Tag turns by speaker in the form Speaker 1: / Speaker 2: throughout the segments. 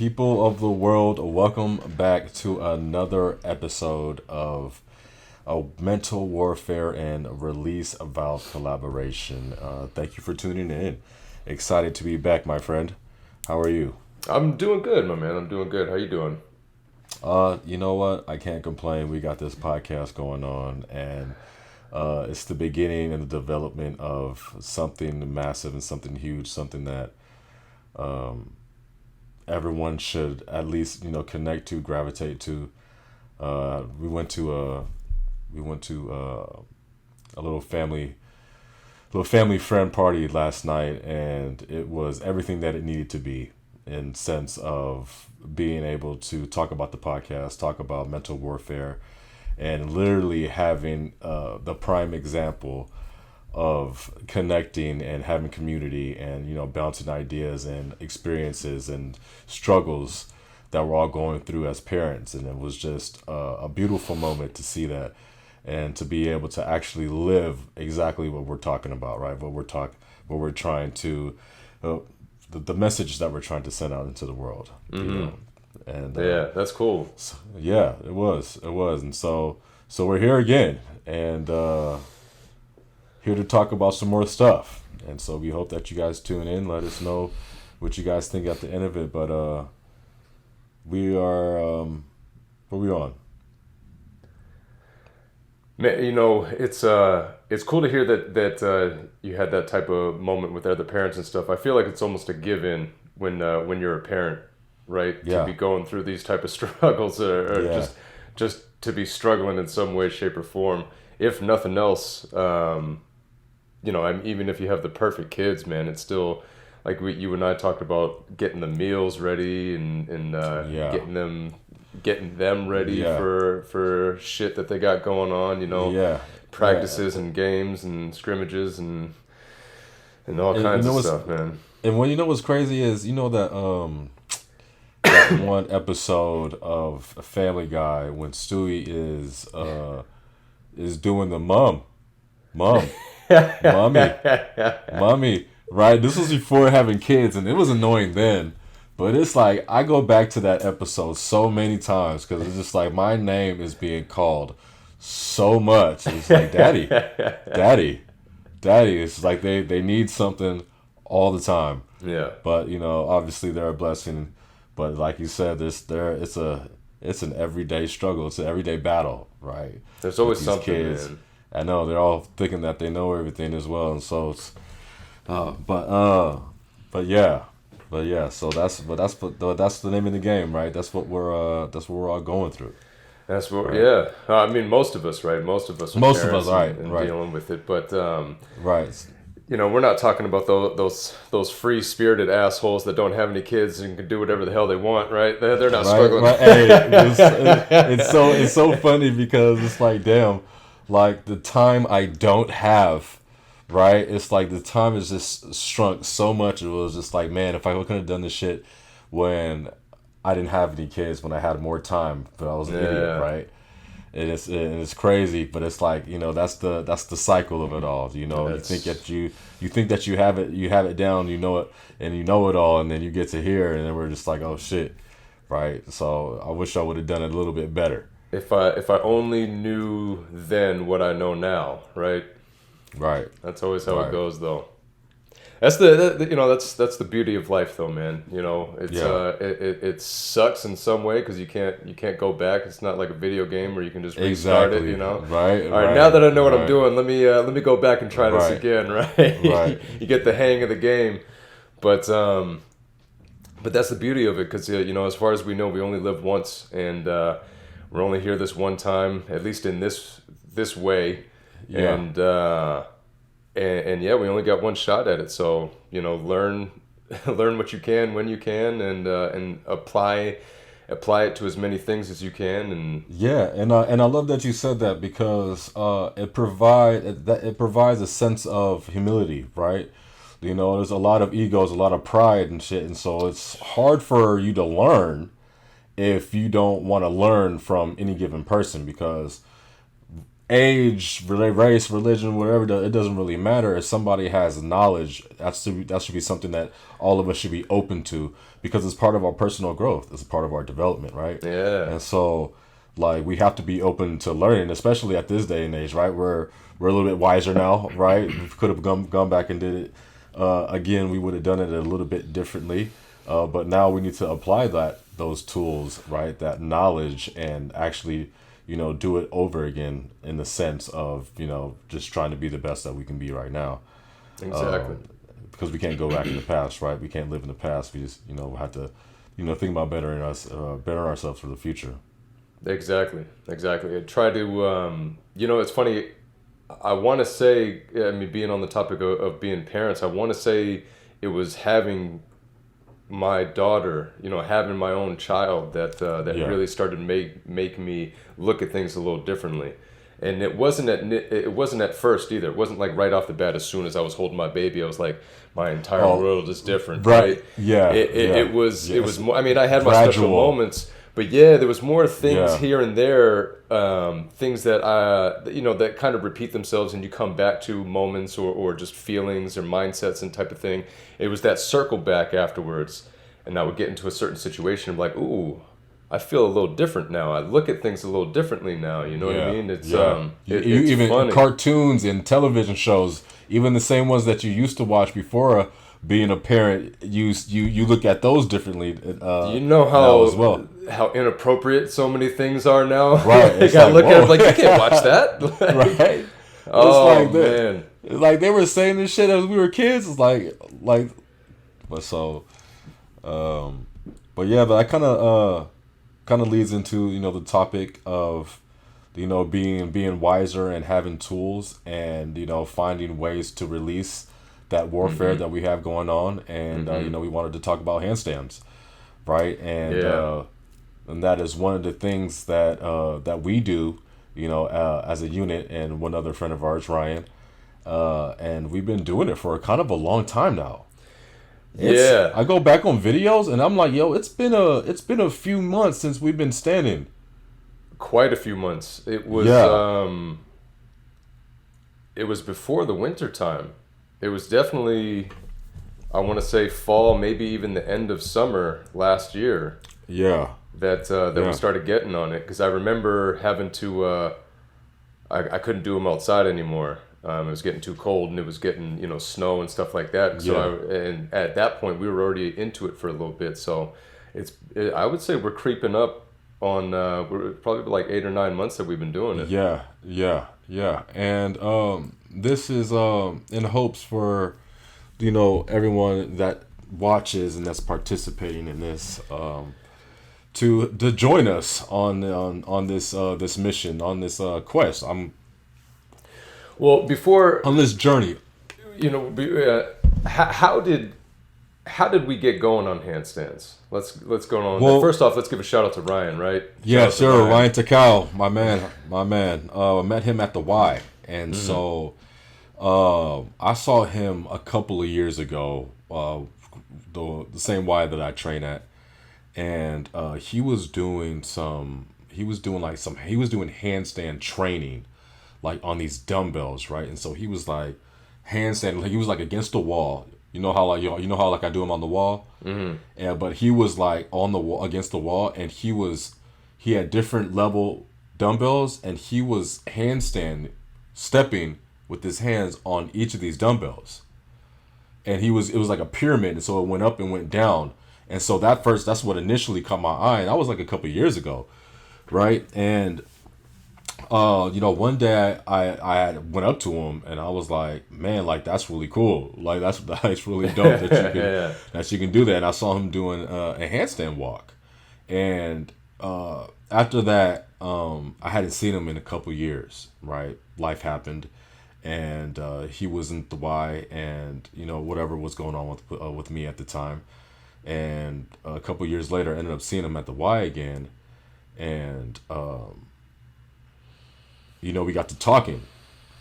Speaker 1: People of the world, welcome back to another episode of a mental warfare and release valve collaboration. Thank you for tuning in. Excited to be back, my friend. How are you?
Speaker 2: I'm doing good, my man. I'm doing good. How you doing?
Speaker 1: You know what? I can't complain. We got this podcast going on, and it's the beginning and the development of something massive and something huge, something that everyone should at least connect to, gravitate to. We went to a little family friend party last night, and it was everything that it needed to be in sense of being able to talk about the podcast, talk about mental warfare, and literally having the prime example of connecting and having community and bouncing ideas and experiences and struggles that we're all going through as parents. And it was just a beautiful moment to see that and to be able to actually live exactly what we're talking about, right? What we're trying to the message that we're trying to send out into the world. And
Speaker 2: Yeah, that's cool.
Speaker 1: yeah, it was, and so we're here again, and here to talk about some more stuff. And so we hope that you guys tune in. Let us know what you guys think at the end of it. But we are what are we on?
Speaker 2: Man, it's cool to hear that you had that type of moment with other parents and stuff. I feel like it's almost a given when you're a parent, right?
Speaker 1: Yeah.
Speaker 2: To be going through these type of struggles, or
Speaker 1: Yeah.
Speaker 2: just to be struggling in some way, shape, or form. If nothing else, even if you have the perfect kids, man, it's still like you and I talked about getting the meals ready and
Speaker 1: Yeah.
Speaker 2: getting them ready
Speaker 1: Yeah.
Speaker 2: for shit that they got going on,
Speaker 1: Yeah.
Speaker 2: practices and games and scrimmages and all
Speaker 1: And
Speaker 2: kinds of stuff, man.
Speaker 1: And what's crazy is that one episode of Family Guy when Stewie is doing the mom, mommy, mommy, right? This was before having kids, and it was annoying then. But it's like I go back to that episode so many times because it's just like my name is being called so much. It's like daddy, daddy, daddy. It's like they need something all the time.
Speaker 2: Yeah.
Speaker 1: But obviously they're a blessing. But like you said, it's an everyday struggle. It's an everyday battle, right?
Speaker 2: There's always
Speaker 1: With these
Speaker 2: something,
Speaker 1: kids.
Speaker 2: man.
Speaker 1: I know they're all thinking that they know everything as well, and so it's, but yeah. So that's the name of the game, right? That's what we're all going through.
Speaker 2: That's what,
Speaker 1: Right.
Speaker 2: yeah. I mean, most of us, right? Most of us are
Speaker 1: Most of
Speaker 2: parents
Speaker 1: us, right,
Speaker 2: and
Speaker 1: right.
Speaker 2: dealing with it. But,
Speaker 1: Right.
Speaker 2: we're not talking about those free-spirited assholes that don't have any kids and can do whatever the hell they want, right? They're not struggling.
Speaker 1: Right. Hey, it's so funny because it's like, damn, like the time I don't have, right? It's like the time has just shrunk so much. It was just like, man, if I could have done this shit when I didn't have any kids, when I had more time, but I was an idiot, right? And it's crazy, but it's like that's the cycle of it all. You think that you have it down, and you know it all, and then you get to here, and then we're just like, oh shit, right? So I wish I would have done it a little bit better.
Speaker 2: If I only knew then what I know now, right?
Speaker 1: Right.
Speaker 2: That's always how
Speaker 1: Right.
Speaker 2: it goes, though. That's that's the beauty of life, though, man. It's
Speaker 1: Yeah.
Speaker 2: it sucks in some way because you can't go back. It's not like a video game where you can just restart
Speaker 1: Exactly.
Speaker 2: it.
Speaker 1: Right.
Speaker 2: All right, now that I know what I'm
Speaker 1: right.
Speaker 2: doing, let me go back and try this
Speaker 1: Right.
Speaker 2: again, right?
Speaker 1: Right.
Speaker 2: You get the hang of the game, but that's the beauty of it because as far as we know, we only live once, and we're only here this one time, at least in this way,
Speaker 1: Yeah.
Speaker 2: and yeah, we only got one shot at it. So learn what you can when you can, and apply it to as many things as you can. And
Speaker 1: Yeah, and I love that you said that because it provides a sense of humility, right? There's a lot of egos, a lot of pride and shit, and so it's hard for you to learn if you don't want to learn from any given person because age, race, religion, whatever, it doesn't really matter. If somebody has knowledge, that should be something that all of us should be open to, because it's part of our personal growth. It's a part of our development, right?
Speaker 2: Yeah.
Speaker 1: And so, like, we have to be open to learning, especially at this day and age, right? We're a little bit wiser now, right? We could have gone back and did it again. We would have done it a little bit differently, but now we need to apply those tools, right? That knowledge, and actually, do it over again, in the sense of, just trying to be the best that we can be right now.
Speaker 2: Exactly.
Speaker 1: Because we can't go back in the past, right? We can't live in the past. We just, have to, think about bettering ourselves for the future.
Speaker 2: Exactly. I try to, it's funny. I want to say, I mean, being on the topic of being parents, I want to say it was having my daughter, having my own child that
Speaker 1: Yeah.
Speaker 2: really started to make me look at things a little differently. And it wasn't at first either. It wasn't like right off the bat. As soon as I was holding my baby, I was like, my entire world is different, right?
Speaker 1: Yeah.
Speaker 2: It was more. I mean, I had my
Speaker 1: Gradual.
Speaker 2: special moments, but yeah, there was more things
Speaker 1: Yeah.
Speaker 2: here and there, things that that kind of repeat themselves, and you come back to moments or just feelings or mindsets and type of thing. It was that circle back afterwards, and I would get into a certain situation. I'm like, ooh, I feel a little different now. I look at things a little differently now. You know what I mean? It's it's
Speaker 1: even
Speaker 2: funny.
Speaker 1: cartoons and television shows, even the same ones that you used to watch before being a parent, you look at those differently.
Speaker 2: You know
Speaker 1: now as well.
Speaker 2: how inappropriate so many things are now.
Speaker 1: Right.
Speaker 2: Like, I look at it like, you can't watch that. Like,
Speaker 1: Right.
Speaker 2: oh
Speaker 1: it's like that.
Speaker 2: man.
Speaker 1: It's like they were saying this shit as we were kids. It's like, but so, but yeah, but I kind of leads into the topic of being wiser and having tools, and finding ways to release that warfare that we have going on, and we wanted to talk about handstands, right? And and that is one of the things that we do, as a unit, and one other friend of ours, Ryan, and we've been doing it for kind of a long time now. I go back on videos and I'm like, yo, it's been a few months since we've been standing.
Speaker 2: Quite a few months. It was it was before the winter time. It was definitely, I want to say, fall, maybe even the end of summer last year.
Speaker 1: Yeah.
Speaker 2: That we started getting on it, because I remember having to I couldn't do them outside anymore. It was getting too cold, and it was getting snow and stuff like that. So and at that point we were already into it for a little bit. So I would say we're creeping up on we're probably like 8 or 9 months that we've been doing it.
Speaker 1: Yeah. And this is in hopes for everyone that watches and that's participating in this, to join us on this mission, on this quest.
Speaker 2: Well, before
Speaker 1: On this journey.
Speaker 2: how did we get going on handstands? Let's go on.
Speaker 1: Well,
Speaker 2: first off, let's give a shout out to Ryan, right?
Speaker 1: Yeah, sure. Ryan Takao, my man. I met him at the Y, and so I saw him a couple of years ago, the same Y that I train at, and he was doing handstand training, like on these dumbbells, right? And so he was like handstand, like he was like against the wall. You know how I do him on the wall, but he was like on the wall, against the wall, and he had different level dumbbells, and he was stepping with his hands on each of these dumbbells, and it was like a pyramid, and so it went up and went down, and so that's what initially caught my eye, and that was like a couple years ago, right? And one day I went up to him and I was like, man, like that's really cool. Like that's really dope that you can that you can do that. And I saw him doing a handstand walk. And after that, I hadn't seen him in a couple years, right? Life happened, and he wasn't the Y, and whatever was going on with me at the time. And a couple years later, I ended up seeing him at the Y again, and we got to talking,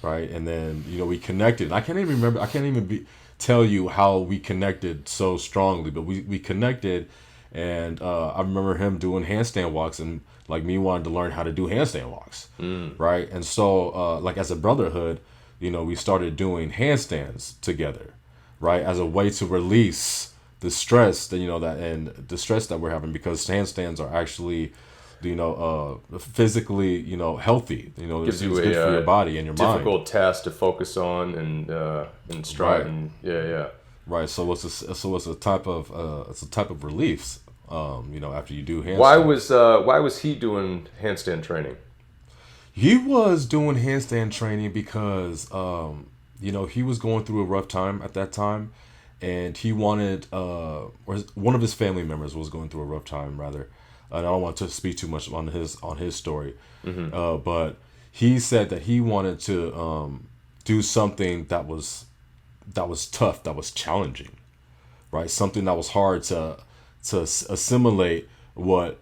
Speaker 1: right? And then, we connected. I can't even tell you how we connected so strongly, but we connected, And I remember him doing handstand walks, and like me wanting to learn how to do handstand walks, right? And so like as a brotherhood, we started doing handstands together, right, as a way to release the stress that and the stress that we're having, because handstands are actually physically healthy.
Speaker 2: Gives
Speaker 1: It's
Speaker 2: you
Speaker 1: good for
Speaker 2: a
Speaker 1: your body and your mind.
Speaker 2: difficult task to focus on and strive.
Speaker 1: Right.
Speaker 2: And yeah.
Speaker 1: Right. So it's a type of relief. After you do handstands.
Speaker 2: Why was he doing handstand training?
Speaker 1: He was doing handstand training because he was going through a rough time at that time, and he wanted or one of his family members was going through a rough time rather. And I don't want to speak too much on his story, but he said that he wanted to do something that was tough, that was challenging, right? Something that was hard to assimilate what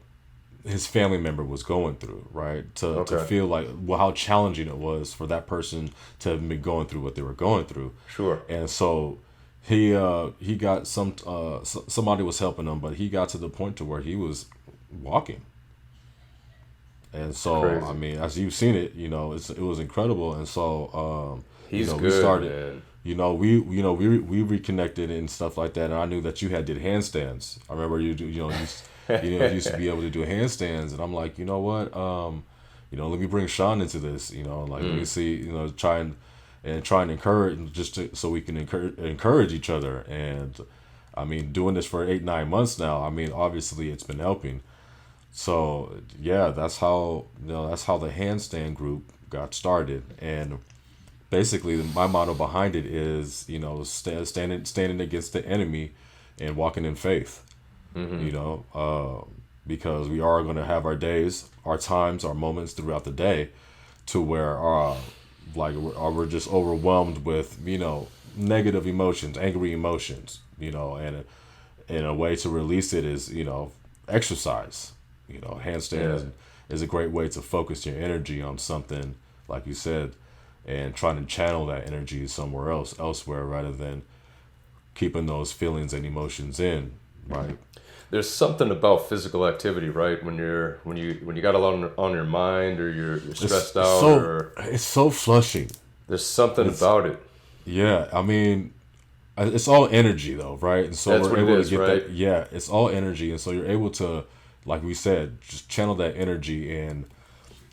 Speaker 1: his family member was going through, right? To feel like how challenging it was for that person to have been going through what they were going through.
Speaker 2: Sure.
Speaker 1: And so he got somebody was helping him, but he got to the point to where he was walking. And so
Speaker 2: Crazy.
Speaker 1: I mean, as you've seen it, it was incredible. And so
Speaker 2: He's good,
Speaker 1: we started,
Speaker 2: man.
Speaker 1: we reconnected and stuff like that. And I knew that you had did handstands. I remember you used to be able to do handstands, and I'm like, you know what, let me bring Sean into this, let me see, try and encourage, so we can encourage each other. And I mean, doing this for 8-9 months now, I mean, obviously it's been helping. So yeah, that's how the handstand group got started. And basically my motto behind it is, standing against the enemy and walking in faith. Because we are going to have our days, our times, our moments throughout the day, to where we're just overwhelmed with negative emotions, angry emotions, and a way to release it is exercise. Handstand is a great way to focus your energy on something, like you said, and trying to channel that energy somewhere elsewhere, rather than keeping those feelings and emotions in, right?
Speaker 2: There's something about physical activity, right? When you got a lot on your mind, or you're stressed out,
Speaker 1: it's so flushing.
Speaker 2: There's something about it.
Speaker 1: Yeah, I mean, it's all energy though, right? And so
Speaker 2: That's
Speaker 1: we're
Speaker 2: what
Speaker 1: able
Speaker 2: it is,
Speaker 1: to get
Speaker 2: right?
Speaker 1: that. Yeah, it's all energy, and so you're able to, like we said, just channel that energy and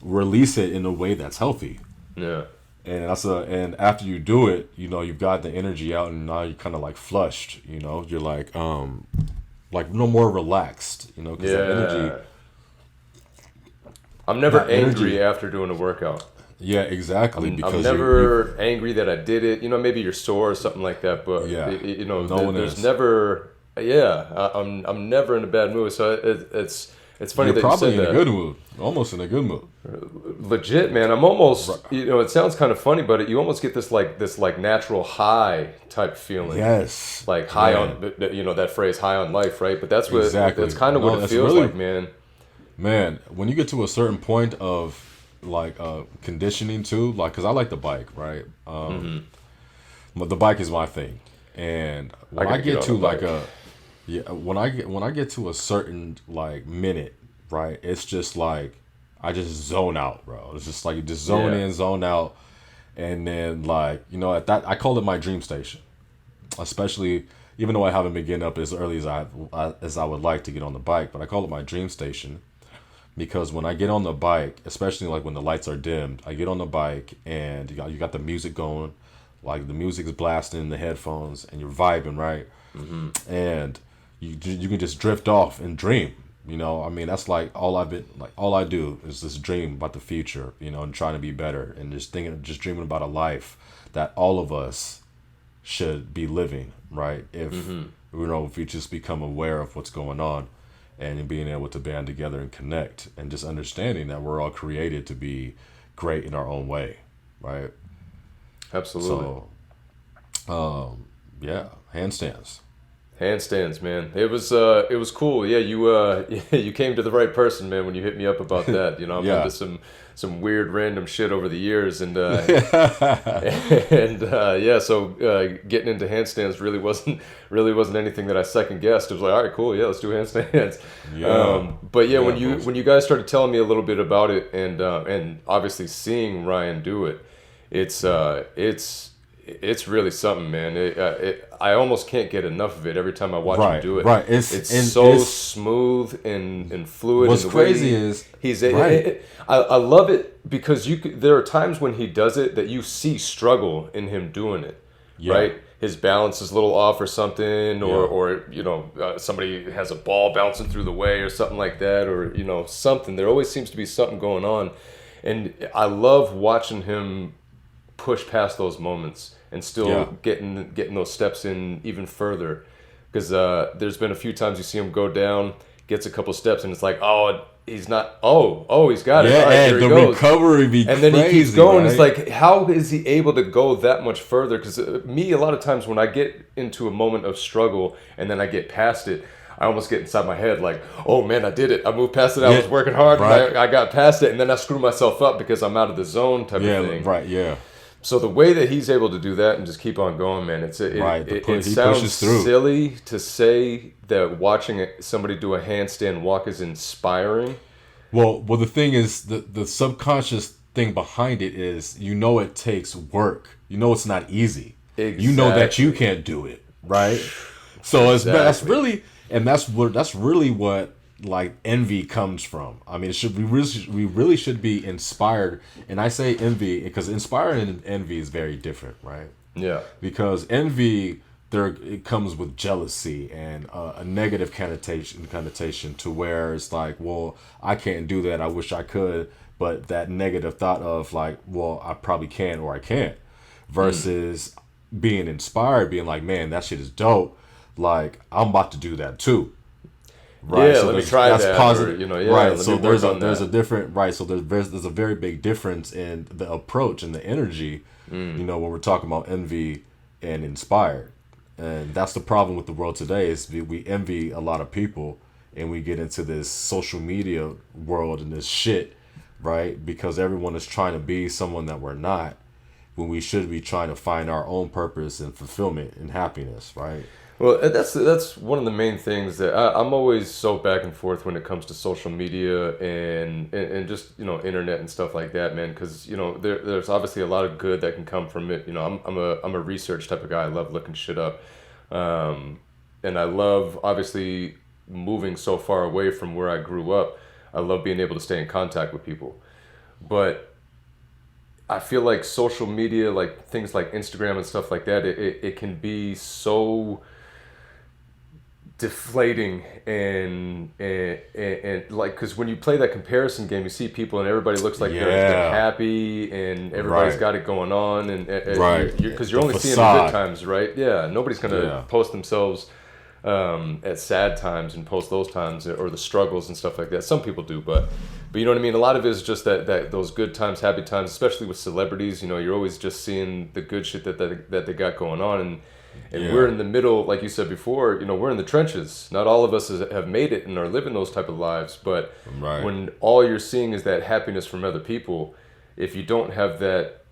Speaker 1: release it in a way that's healthy.
Speaker 2: Yeah.
Speaker 1: And and after you do it, you've got the energy out, and now you're kind of like flushed. You're like no more relaxed. Because that energy.
Speaker 2: I'm never angry after doing a workout.
Speaker 1: Yeah, exactly.
Speaker 2: I'm never angry that I did it. Maybe you're sore or something like that, but there's never. Yeah, I'm never in a bad mood. So it's funny that you said that.
Speaker 1: You're probably in a good mood, almost in a good mood.
Speaker 2: Legit, man. I'm almost. It sounds kind of funny, but you almost get this natural high type feeling.
Speaker 1: Yes.
Speaker 2: Like high on, that phrase, high on life, right? But that's what.
Speaker 1: Exactly.
Speaker 2: That's kind of what it feels like, man.
Speaker 1: Man, when you get to a certain point of conditioning too, because I like the bike, right? But the bike is my thing, and when I get to when I get to a certain minute, right? It's just like I just zone out, bro. It's just like you just zone in, zone out, and then at that I call it my dream station, especially even though I haven't been getting up as early as I would like to get on the bike, but I call it my dream station. Because when I get on the bike, especially when the lights are dimmed, I get on the bike and you got the music going, the music's blasting in the headphones, and you're vibing, right? And you can just drift off and dream. I mean, that's all I do is just dream about the future, and trying to be better, and just dreaming about a life that all of us should be living, right? If if we just become aware of what's going on. And being able to band together and connect, and just understanding that we're all created to be great in our own way, right?
Speaker 2: Absolutely.
Speaker 1: So, handstands.
Speaker 2: Handstands, man. It was cool. Yeah, you came to the right person, man, when you hit me up about that. You know, I'm
Speaker 1: Yeah.
Speaker 2: into some weird random shit over the years, and yeah, so getting into handstands really wasn't anything that I second guessed. It was like, all right, cool, yeah, let's do handstands.
Speaker 1: Yeah.
Speaker 2: But yeah,
Speaker 1: Yeah,
Speaker 2: when you guys started telling me a little bit about it, and obviously seeing Ryan do it, it's really something, man. I almost can't get enough of it every time I watch him do it.
Speaker 1: Right.
Speaker 2: It's so smooth and fluid.
Speaker 1: What's
Speaker 2: and the way
Speaker 1: crazy is right.
Speaker 2: I love it because there are times when he does it that you see struggle in him doing it.
Speaker 1: Yeah.
Speaker 2: Right. His balance is a little off or something, or
Speaker 1: Yeah.
Speaker 2: you know, somebody has a ball bouncing through the way or something like that, or you know, something. There always seems to be something going on, and I love watching him push past those moments and still
Speaker 1: Yeah.
Speaker 2: getting those steps in even further, because there's been a few times you see him go down, gets a couple steps, and it's like, oh, he's not, he's got it.
Speaker 1: Yeah,
Speaker 2: All right,
Speaker 1: and
Speaker 2: there he
Speaker 1: the
Speaker 2: goes.
Speaker 1: recovery be
Speaker 2: And then
Speaker 1: crazy,
Speaker 2: he keeps going.
Speaker 1: right?
Speaker 2: It's like, how is he able to go that much further? Because me, a lot of times when I get into a moment of struggle and then I get past it, I almost get inside my head like, oh man, I did it. I moved past it. I
Speaker 1: Yeah,
Speaker 2: was working hard.
Speaker 1: right.
Speaker 2: And I got past it, and then I screw myself up because I'm out of the zone type
Speaker 1: Yeah,
Speaker 2: of thing.
Speaker 1: right, yeah.
Speaker 2: So the way that he's able to do that and just keep on going, man,
Speaker 1: Right,
Speaker 2: it
Speaker 1: he
Speaker 2: sounds
Speaker 1: pushes through.
Speaker 2: silly to say that watching somebody do a handstand walk is inspiring.
Speaker 1: Well, the thing is, the subconscious thing behind it is, it takes work. It's not easy. You know that you can't do it, right? So that's
Speaker 2: Exactly.
Speaker 1: that's really what like envy comes from. I mean, we really should be inspired, and I say envy because inspiring and envy is very different, right?
Speaker 2: Yeah.
Speaker 1: Because envy it comes with jealousy and a negative connotation to where it's like, well, I can't do that, I wish I could, but that negative thought of like, well, I probably can or I can't, versus being inspired, being like, man, that shit is dope, like I'm about to do that too. Right,
Speaker 2: Yeah,
Speaker 1: so
Speaker 2: let me try
Speaker 1: that's
Speaker 2: that.
Speaker 1: positive.
Speaker 2: Let
Speaker 1: Right,
Speaker 2: me
Speaker 1: so
Speaker 2: work on
Speaker 1: there's a
Speaker 2: that.
Speaker 1: different so there's a very big difference in the approach and the energy. When we're talking about envy and inspired, and that's the problem with the world today is we envy a lot of people, and we get into this social media world and this shit, right? Because everyone is trying to be someone that we're not, when we should be trying to find our own purpose and fulfillment and happiness, right?
Speaker 2: Well, that's one of the main things that I'm always so back and forth when it comes to social media and just internet and stuff like that, man. Because there's obviously a lot of good that can come from it. I'm a research type of guy. I love looking shit up, and I love obviously moving so far away from where I grew up. I love being able to stay in contact with people, but I feel like social media, like things like Instagram and stuff like that, it can be so deflating and like, because when you play that comparison game, you see people and everybody looks like they're happy and everybody's
Speaker 1: Right.
Speaker 2: got it going on, and
Speaker 1: Right.
Speaker 2: because you're
Speaker 1: The
Speaker 2: only seeing the
Speaker 1: facade.
Speaker 2: good times, right? Yeah, nobody's gonna
Speaker 1: Yeah.
Speaker 2: post themselves at sad times and post those times or the struggles and stuff like that. Some people do, but you know what I mean. A lot of it is just that those good times, happy times, especially with celebrities. You're always just seeing the good shit that they got going on, and
Speaker 1: Yeah.
Speaker 2: we're in the middle, like you said before. We're in the trenches. Not all of us have made it and are living those type of lives, but
Speaker 1: Right.
Speaker 2: when all you're seeing is that happiness from other people, if you don't have that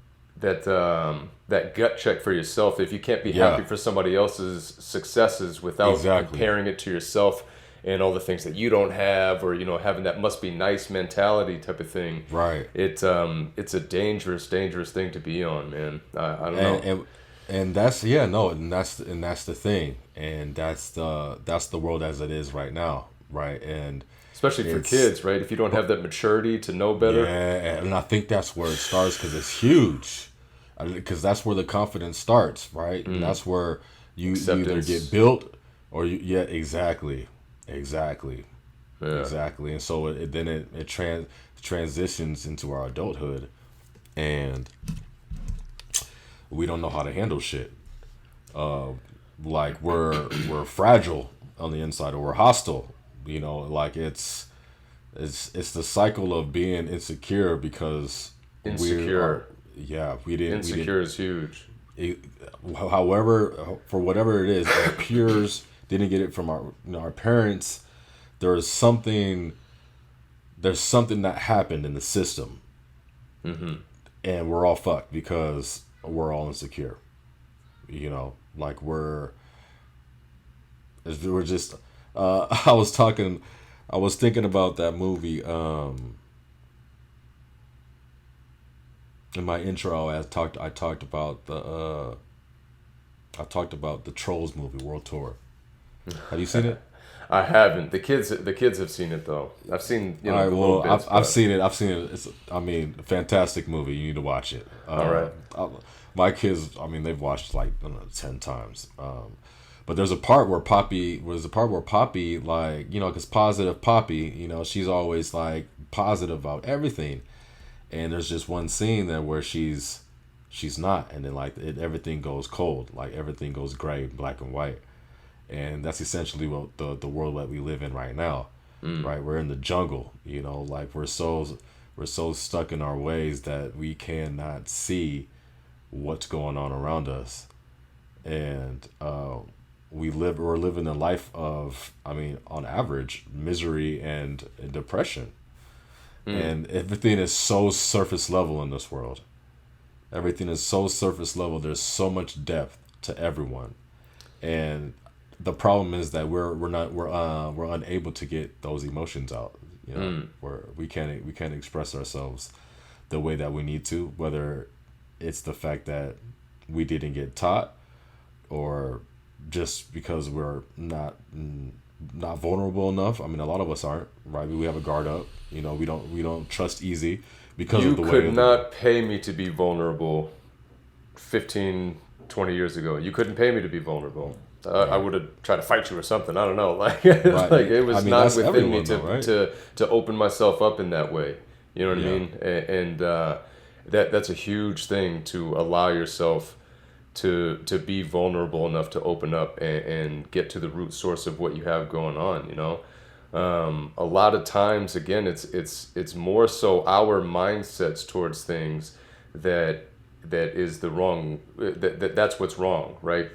Speaker 2: gut check for yourself, if you can't be
Speaker 1: Yeah.
Speaker 2: happy for somebody else's successes without
Speaker 1: Exactly.
Speaker 2: comparing it to yourself and all the things that you don't have, or having that must be nice mentality type of thing,
Speaker 1: Right.
Speaker 2: it's a dangerous thing to be on, man. I don't know.
Speaker 1: And that's that's the thing, and that's the world as it is right now, right? And
Speaker 2: Especially for
Speaker 1: it's
Speaker 2: kids, right? If you don't have that maturity to know better.
Speaker 1: yeah, and I think that's where it starts, because it's huge, because that's where the confidence starts, right? And that's where you either
Speaker 2: Acceptance.
Speaker 1: get built or exactly.
Speaker 2: Yeah.
Speaker 1: Exactly, and so it transitions into our adulthood, and we don't know how to handle shit. Like we're fragile on the inside, or we're hostile. Like it's the cycle of being insecure because
Speaker 2: Insecure.
Speaker 1: we didn't.
Speaker 2: Insecure is huge.
Speaker 1: However, for whatever it is, it appears didn't get it from our parents. There's something that happened in the system, and we're all fucked because we're all insecure. Like we're just. I was thinking about that movie. In my intro, I talked about the Trolls movie, World Tour. Have you seen it?
Speaker 2: I haven't. The kids have seen it though. I've seen
Speaker 1: All right,
Speaker 2: the
Speaker 1: well,
Speaker 2: little bits.
Speaker 1: I've seen it. It's a fantastic movie. You need to watch it.
Speaker 2: All right.
Speaker 1: My kids, they've watched like 10 times. But there's a part where Poppy, like, because positive Poppy, she's always like positive about everything. And there's just one scene there where she's not, and then like everything goes cold, like everything goes gray, black and white, and that's essentially what the world that we live in right now, right? We're in the jungle, like we're so stuck in our ways that we cannot see what's going on around us, and we're living a life of, on average, misery and depression. And everything is so surface level in this world. Everything is so surface level. There's so much depth to everyone, and the problem is that we're unable to get those emotions out. Where we can't express ourselves the way that we need to. Whether it's the fact that we didn't get taught, or just because we're not vulnerable enough. A lot of us aren't, right? We have a guard up. We don't trust easy because of the way.
Speaker 2: You could not pay me to be vulnerable 15, 20 years ago. You couldn't pay me to be vulnerable. I would have tried to fight you or something. I don't know. Like,
Speaker 1: right.
Speaker 2: like it was not within me
Speaker 1: right?
Speaker 2: to open myself up in that way. You know what I mean? And that's a huge thing, to allow yourself to be vulnerable enough to open up and get to the root source of what you have going on. A lot of times, again, it's more so our mindsets towards things that is the wrong, that's what's wrong, right?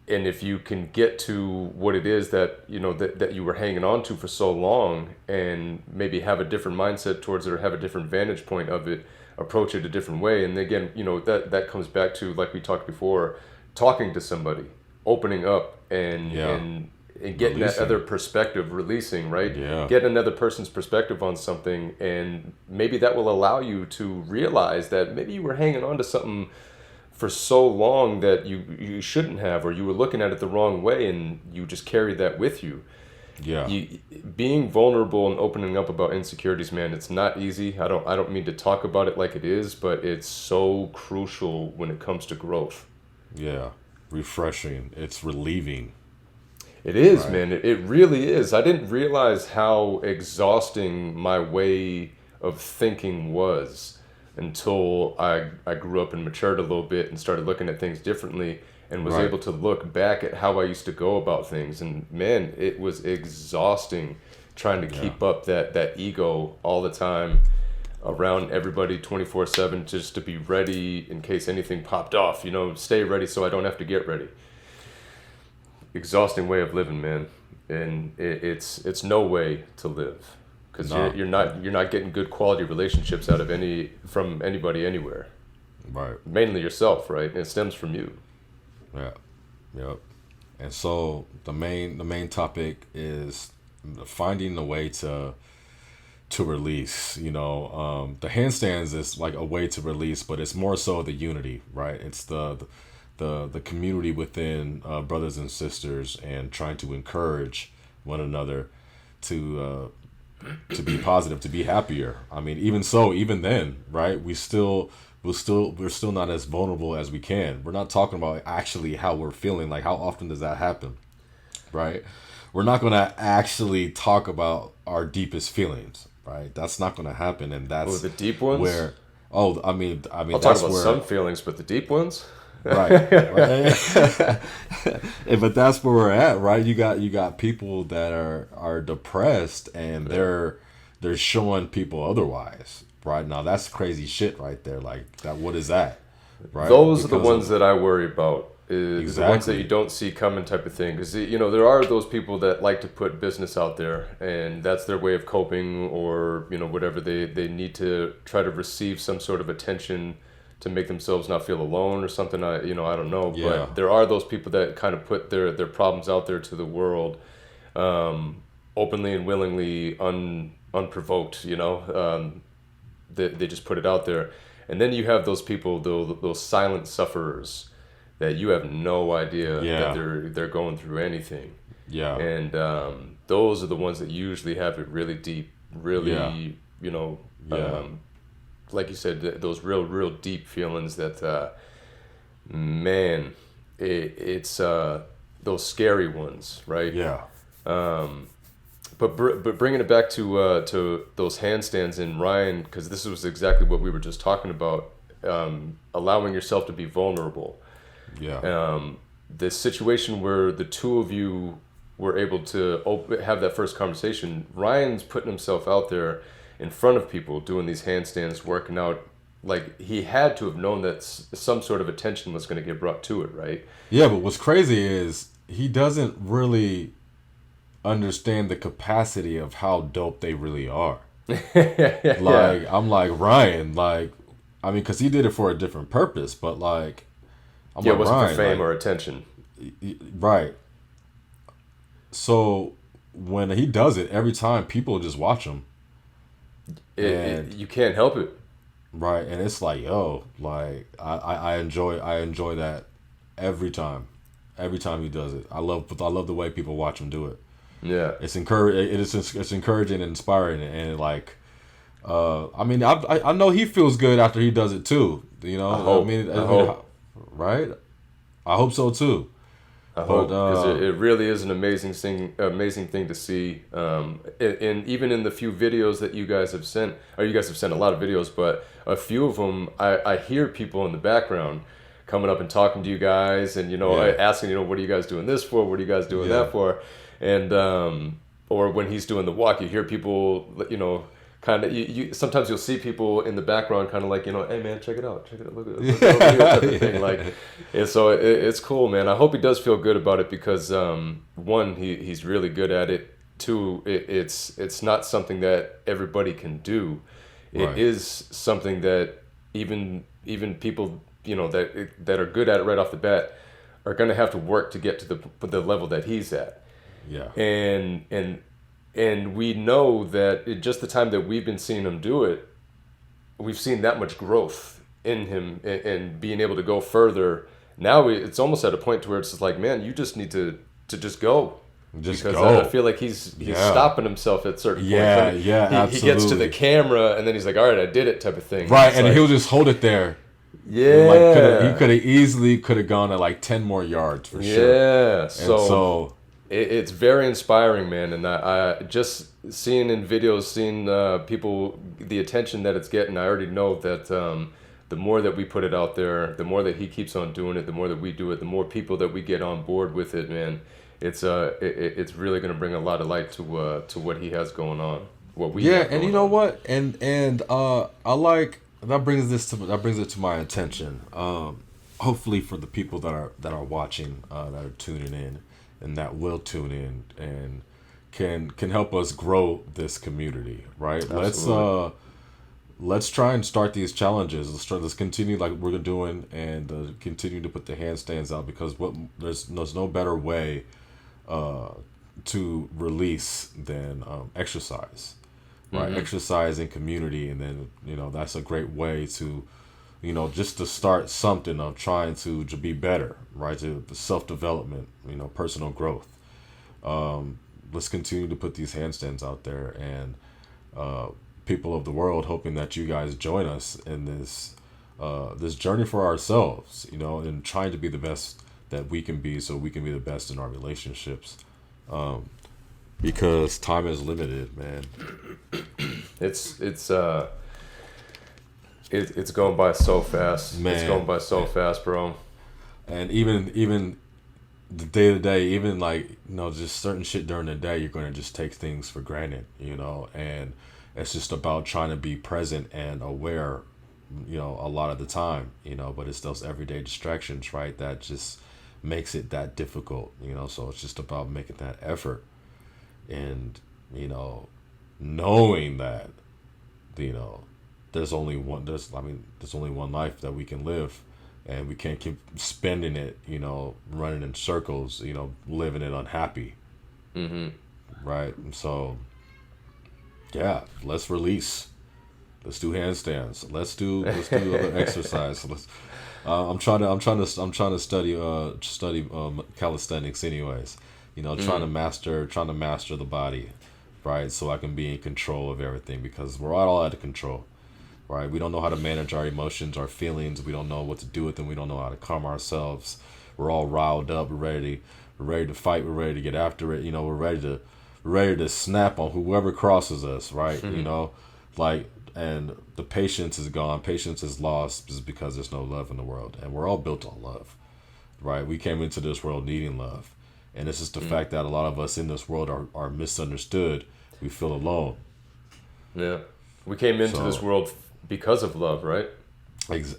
Speaker 2: And if you can get to what it is that that you were hanging on to for so long, and maybe have a different mindset towards it, or have a different vantage point of it, approach it a different way. And again, that comes back to, like we talked before, talking to somebody, opening up, and getting that other perspective, releasing, right?
Speaker 1: Yeah.
Speaker 2: Get another person's perspective on something, and maybe that will allow you to realize that maybe you were hanging on to something for so long that you shouldn't have, or you were looking at it the wrong way, and you just carried that with you.
Speaker 1: Yeah.
Speaker 2: Being vulnerable and opening up about insecurities, man, it's not easy. I don't mean to talk about it like it is, but it's so crucial when it comes to growth.
Speaker 1: Yeah. Refreshing. It's relieving.
Speaker 2: It is, right? Man. It really is. I didn't realize how exhausting my way of thinking was until I grew up and matured a little bit and started looking at things differently, and was able to look back at how I used to go about things. And man, it was exhausting trying to keep up that ego all the time around everybody 24/7, just to be ready in case anything popped off, stay ready so I don't have to get ready. Exhausting way of living, man. And it's no way to live, because you're not getting good quality relationships from anybody anywhere.
Speaker 1: Right.
Speaker 2: Mainly yourself, right? And it stems from you.
Speaker 1: Yeah. Yep. And so the main topic is finding a way to release. The handstands is like a way to release, but it's more so the unity, right? It's the community within brothers and sisters, and trying to encourage one another to be positive, to be happier. Even then, right? We're still not as vulnerable as we can. We're not talking about actually how we're feeling. Like, how often does that happen, right? We're not going to actually talk about our deepest feelings, right? That's not going to happen, and that's
Speaker 2: the deep ones.
Speaker 1: Where, I'll
Speaker 2: talk about some feelings, but the deep ones.
Speaker 1: Right. But that's where we're at, right? You got people that are depressed, and they're showing people otherwise. Right now, that's crazy shit right there. Like that. What is that? Right.
Speaker 2: Those are the ones that I worry about. is the ones that you don't see coming type of thing. Because, you know, there are those people that like to put business out there, and that's their way of coping, or, you know, whatever. They need to try to receive some sort of attention to make themselves not feel alone or something. I don't know.
Speaker 1: Yeah.
Speaker 2: But there are those people that kind of put their problems out there to the world, openly and willingly, unprovoked, you know. They just put it out there. And then you have those people, those silent sufferers, that you have no idea that they're going through anything.
Speaker 1: Yeah.
Speaker 2: And those are the ones that usually have it really deep, really, you know, like you said, those real deep feelings that, man, it's those scary ones, right?
Speaker 1: Yeah.
Speaker 2: But bringing it back to those handstands in Ryan, because this was exactly what we were just talking about, allowing yourself to be vulnerable.
Speaker 1: Yeah.
Speaker 2: The situation where the two of you were able to have that first conversation, Ryan's putting himself out there in front of people, doing these handstands, working out. Like, he had to have known that some sort of attention was going to get brought to it, right?
Speaker 1: Yeah, but what's crazy is he doesn't really understand the capacity of how dope they really are. I'm like, Ryan, like, I mean, because he did it for a different purpose, but like,
Speaker 2: it wasn't Ryan, for fame or attention.
Speaker 1: Right. So when he does it, every time people just watch him.
Speaker 2: You can't help it.
Speaker 1: Right, and it's like, yo, like I enjoy that every time he does it. I love the way people watch him do it.
Speaker 2: Yeah,
Speaker 1: it's encouraging and inspiring, and like, I mean, I know he feels good after he does it too. You know, I hope. Right? I hope so too.
Speaker 2: I hope, because it really is an amazing thing to see. And even in the few videos that you guys have sent, or you guys have sent a lot of videos, but a few of them, I hear people in the background coming up and talking to you guys, and, you know, asking, you know, what are you guys doing this for? What are you guys doing that for? And or when he's doing the walk, you hear people, you know, kind of, you sometimes you'll see people in the background kind of like, you know, hey man, check it out, look at the type of thing. Like, and so it's cool, man. I hope he does feel good about it, because one, he's really good at it. Two, it's not something that everybody can do. It is something that even people, you know, that are good at it right off the bat are going to have to work to get to the level that he's at.
Speaker 1: Yeah.
Speaker 2: And we know that in just the time that we've been seeing him do it, we've seen that much growth in him, and being able to go further. Now it's almost at a point to where it's just like, man, you just need to just go. Because I feel like he's stopping himself at certain points.
Speaker 1: Absolutely.
Speaker 2: He gets to the camera, and then he's like, all right, I did it, type of thing.
Speaker 1: Right, and like, he'll just hold it there.
Speaker 2: Yeah.
Speaker 1: Like, he could have easily gone at like 10 more yards for sure.
Speaker 2: Yeah. So it's very inspiring, man. And I just seeing in videos, seeing people, the attention that it's getting, I already know that the more that we put it out there, the more that he keeps on doing it, the more that we do it, the more people that we get on board with it, man. It's really going to bring a lot of light to what he has going on. What we have going
Speaker 1: and you know what? And I like that brings it to my attention. Hopefully for the people that are watching, that are tuning in, and that will tune in and can help us grow this community, right?
Speaker 2: Absolutely.
Speaker 1: Let's try and start these challenges. Let's continue like we're doing, and continue to put the handstands out, because there's no better way to release than exercise, right? Mm-hmm. Exercise in community, and then, you know, that's a great way to, you know, just to start something of trying to be better, right? To self-development, you know, personal growth. Let's continue to put these handstands out there, and people of the world, hoping that you guys join us in this journey for ourselves, you know, and trying to be the best that we can be, so we can be the best in our relationships, because time is limited, man.
Speaker 2: It's going by so fast, man. It's going by so fast, bro.
Speaker 1: And even the day to day, even like, you know, just certain shit during the day, you're going to just take things for granted, you know, and it's just about trying to be present and aware, you know, a lot of the time, you know, but it's those everyday distractions, right, that just makes it that difficult, so it's just about making that effort and, knowing that, there's only one life that we can live, and we can't keep spending it, running in circles, living it unhappy.
Speaker 2: Mm-hmm.
Speaker 1: Right. And so, yeah, let's release. Let's do handstands. Let's do other exercise. I'm trying to study calisthenics anyways. Trying to master the body, right? So I can be in control of everything, because we're all out of control, right? We don't know how to manage our emotions, our feelings. We don't know what to do with them. We don't know how to calm ourselves. We're all riled up. We're ready to fight. We're ready to get after it. We're ready to snap on whoever crosses us, right? Mm-hmm. And the patience is gone. Patience is lost just because there's no love in the world. And we're all built on love, right? We came into this world needing love. And it's just the fact that a lot of us in this world are misunderstood. We feel alone.
Speaker 2: Yeah. We came into this world because of love, right?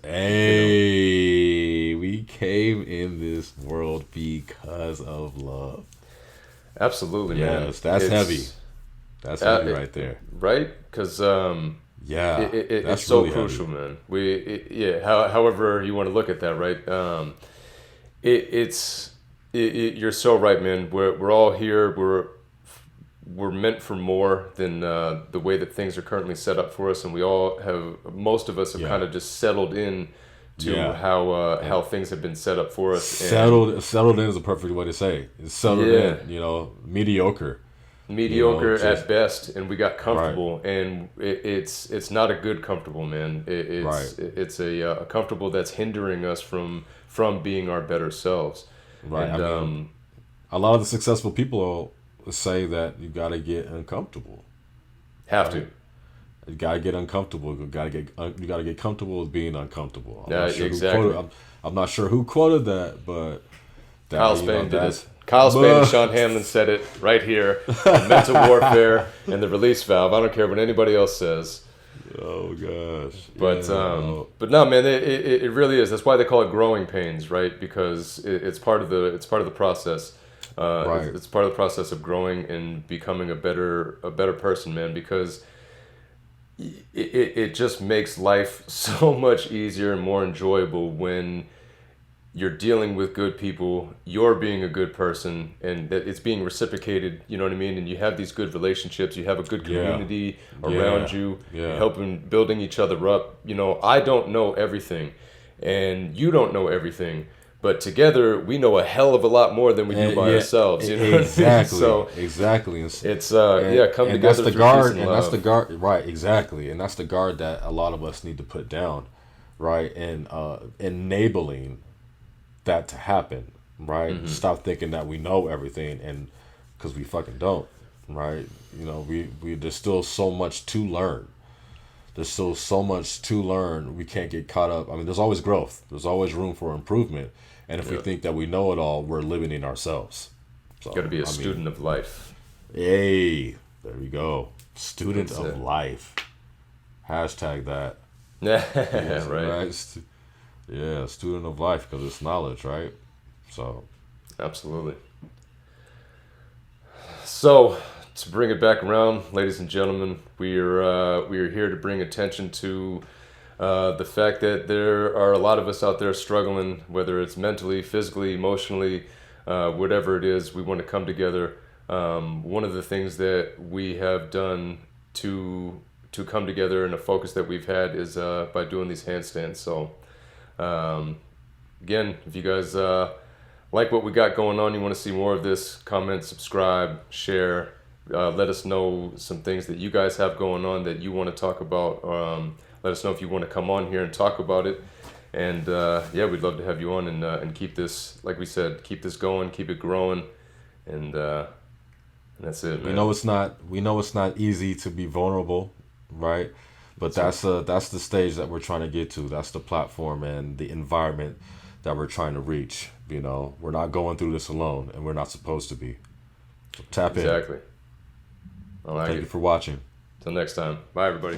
Speaker 1: Hey, we came in this world because of love.
Speaker 2: Absolutely, man.
Speaker 1: Yes, that's heavy. That's heavy right there.
Speaker 2: Right? Because it's so
Speaker 1: really
Speaker 2: crucial,
Speaker 1: heavy.
Speaker 2: man. However you want to look at that, right? You're so right, man. We're all here. We're meant for more than the way that things are currently set up for us, and most of us have kind of just settled in to how things have been set up for us.
Speaker 1: Settled in is a perfect way to say. It's settled in, mediocre.
Speaker 2: Mediocre at best, and we got comfortable, right. And it's not a good comfortable, man. It's a comfortable that's hindering us from being our better selves.
Speaker 1: Right.
Speaker 2: And,
Speaker 1: a lot of the successful people say that you got to get uncomfortable.
Speaker 2: To.
Speaker 1: You got to get uncomfortable. You got to get comfortable with being uncomfortable.
Speaker 2: Exactly.
Speaker 1: I'm not sure who quoted that, but
Speaker 2: Kyle Spain did it. Kyle Spain and Sean Hanlon said it right here on mental warfare and the release valve. I don't care what anybody else says.
Speaker 1: Oh gosh.
Speaker 2: But no, man, it really is. That's why they call it growing pains, right? Because it's part of the process. Right. It's part of the process of growing and becoming a better person, man. Because it just makes life so much easier and more enjoyable when you're dealing with good people, you're being a good person, and that it's being reciprocated, you know what I mean? And you have these good relationships, you have a good community around you, helping, building each other up. I don't know everything, and you don't know everything, but together we know a hell of a lot more than we do by ourselves. You know
Speaker 1: exactly.
Speaker 2: So
Speaker 1: exactly.
Speaker 2: It's come together. That's the guard,
Speaker 1: and that's the guard, right? Exactly, and that's the guard that a lot of us need to put down, right? And enabling that to happen, right? Mm-hmm. Stop thinking that we know everything, and because we fucking don't, right? We there's still so much to learn. There's still so much to learn. We can't get caught up. I mean, there's always growth. There's always room for improvement. And if we think that we know it all, we're limiting ourselves. So,
Speaker 2: got to be a student of life.
Speaker 1: Hey, there we go. Student of life. Hashtag that.
Speaker 2: Yeah, right.
Speaker 1: Yeah, student of life, because it's knowledge, right? So,
Speaker 2: absolutely. So, to bring it back around, ladies and gentlemen, we are here to bring attention to the fact that there are a lot of us out there struggling, whether it's mentally, physically, emotionally, whatever it is. We want to come together. One of the things that we have done to come together, and a focus that we've had, is by doing these handstands. So, again, if you guys like what we got going on, you want to see more of this, comment, subscribe, share. Let us know some things that you guys have going on that you want to talk about. Let us know if you want to come on here and talk about it. And we'd love to have you on and keep this, like we said, keep this going, keep it growing, and that's it, man.
Speaker 1: We know it's not easy to be vulnerable, right? But that's the stage that we're trying to get to. That's the platform and the environment that we're trying to reach. We're not going through this alone, and we're not supposed to be. So tap in.
Speaker 2: Exactly.
Speaker 1: Thank you for watching.
Speaker 2: Till next time. Bye, everybody.